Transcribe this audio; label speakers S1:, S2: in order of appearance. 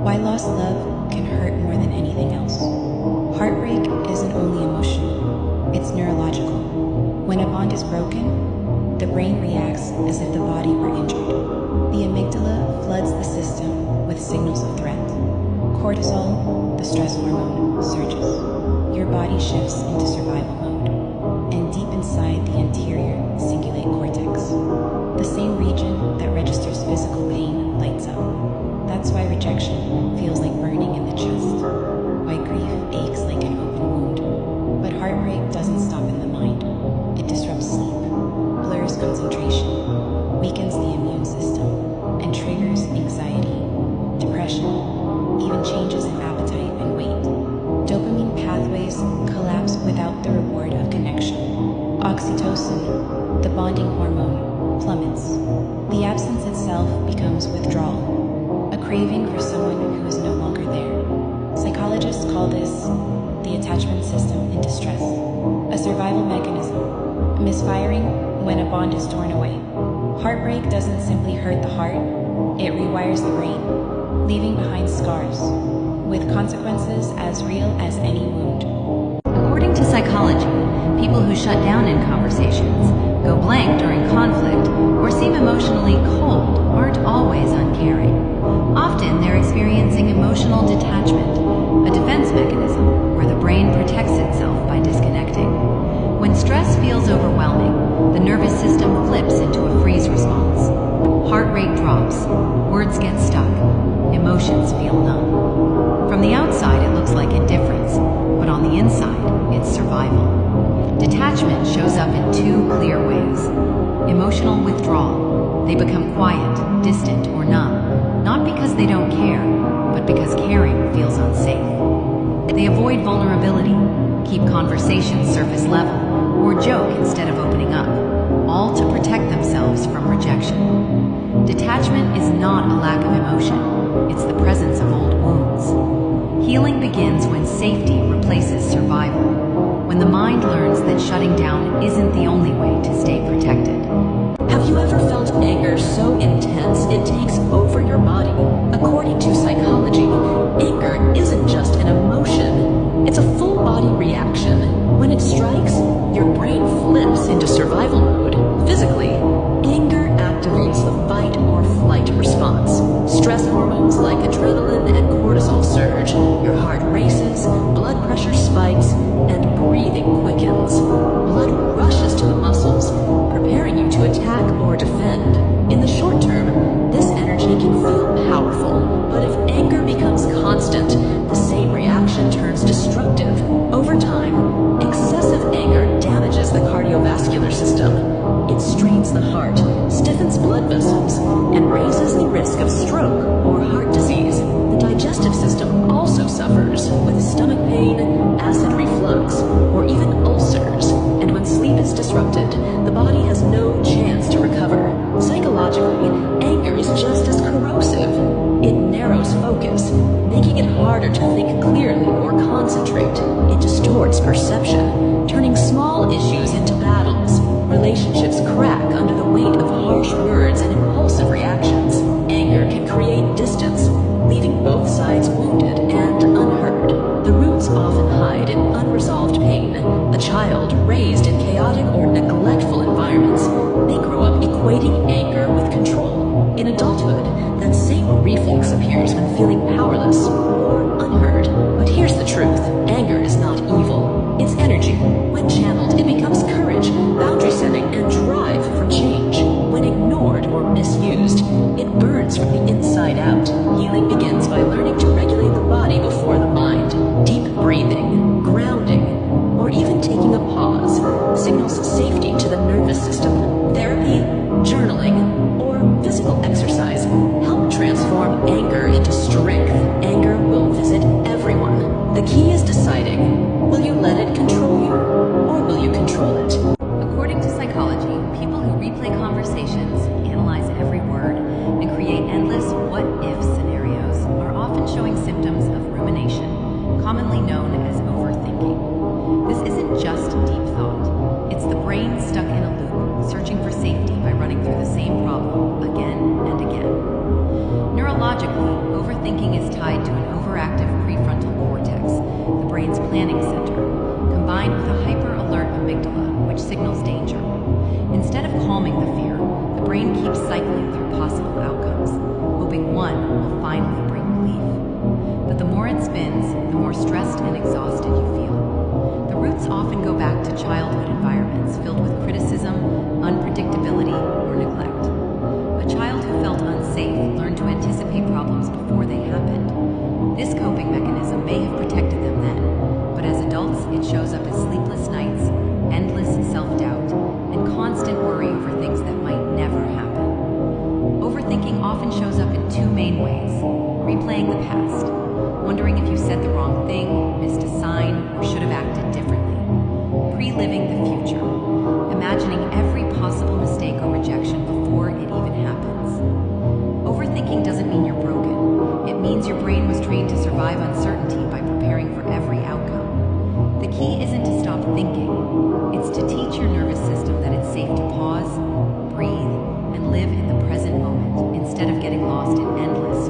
S1: Why lost love can hurt more than anything else. Heartbreak isn't only emotional, it's neurological. When a bond is broken, the brain reacts as if the body were injured. The amygdala floods the system with signals of threat. Cortisol, the stress hormone, surges. Your body shifts into survival mode. And deep inside the anterior cingulate cortex, the same region that registers physical pain, lights up. That's why rejection feels like burning in the chest, why grief aches like an open wound. But heartbreak doesn't stop in the mind. It disrupts sleep, blurs concentration, weakens the immune system, and triggers anxiety, depression, even changes in appetite and weight. Dopamine pathways collapse without the reward of connection. Oxytocin, the bonding hormone, plummets. The absence itself becomes withdrawal, a craving for someone who is no longer there. Psychologists call this the attachment system in distress, a survival mechanism, misfiring when a bond is torn away. Heartbreak doesn't simply hurt the heart, it rewires the brain, leaving behind scars, with consequences as real as any wound.
S2: According to psychology, people who shut down in conversations, go blank during conflict, or seem emotionally cold aren't always uncaring. Often they're experiencing emotional detachment, a defense mechanism where the brain protects itself by disconnecting. When stress feels overwhelming, the nervous system flips into a freeze response. Heart rate drops, words get stuck, emotions feel numb. From the outside, it looks like indifference, but on the inside, it's survival. Detachment shows up in two clear ways. Emotional withdrawal. They become quiet, distant, or numb, not because they don't care, but because caring feels unsafe. They avoid vulnerability, keep conversations surface level, or joke instead of opening up, all to protect themselves from rejection. Detachment is not a lack of emotion, it's the presence of old wounds. Healing begins when safety replaces survival, when the mind learns that shutting down isn't the only way to stay protected.
S3: Have you ever felt anger so intense it takes over your body? According to psychology, anger isn't just an emotion, it's a full body reaction. When it strikes, your brain flips into survival mode. Physically, anger activates the fight or flight response. Stress hormones like adrenaline and cortisol surge, your heart races, blood pressure spikes, and breathing quickens. Blood rushes to the muscles, preparing you to attack or defend. In the short term, this energy can feel powerful, but if anger becomes constant, the same reaction turns destructive. Over time, excessive anger damages the cardiovascular system. It strains the heart, stiffens blood vessels, and raises the risk of stroke or heart disease. The digestive system also suffers with stomach pain, acid reflux, or even ulcers. And when sleep is disrupted, the body has no chance to recover. Psychologically, anger is just as corrosive. It narrows focus, making it harder to think clearly or concentrate. It distorts perception, turning small issues into battles. Relationships crack under the weight of harsh words and impulsive reactions. Anger can create distance, leaving both sides wounded and unheard. The roots often hide in unresolved pain. A child raised in chaotic or neglectful environments may grow up equating anger with control. In adulthood, that same reflex appears when feeling powerless or unheard. But here's the truth. Anger is not evil. It's energy. When channeled, it becomes courage, boundary setting, and drive for change. When ignored or misused, it burns from the inside out. Healing begins by learning to regulate the body before the mind. Deep breathing, grounding, or even taking a pause signals safety to the nervous system. Therapy, journaling, or physical exercise help transform anger into strength. Anger will visit everyone. The key is deciding, will you let it control you, or will you control it?
S2: According to psychology, people who replay conversations, analyze every word, and create endless what-if scenarios are often showing symptoms of rumination, commonly known as overthinking. This isn't just deep thought. It's the brain stuck in a loop, Neurologically, overthinking is tied to an overactive prefrontal cortex, the brain's planning center, combined with a hyper-alert amygdala, which signals danger. Instead of calming the fear, the brain keeps cycling through possible outcomes, hoping one will finally bring relief. But the more it spins, the more stressed and exhausted you feel. The roots often go back to childhood environments filled with criticism, unpredictability, or neglect. A child who felt unsafe learned to anticipate problems before they happened. This coping mechanism may have protected them then, but as adults, it shows up as sleepless nights, endless self-doubt, and constant worry over things that might never happen. Overthinking often shows up in two main ways: replaying the past, wondering if you said the wrong thing, missed a sign, or should have acted differently. Pre-living the future, imagining every possible mistake or rejection before it even happens. Overthinking doesn't mean you're broken. It means your brain was trained to survive uncertainty by preparing for every outcome. The key isn't to stop thinking. It's to teach your nervous system that it's safe to pause, breathe, and live in the present moment instead of getting lost in endless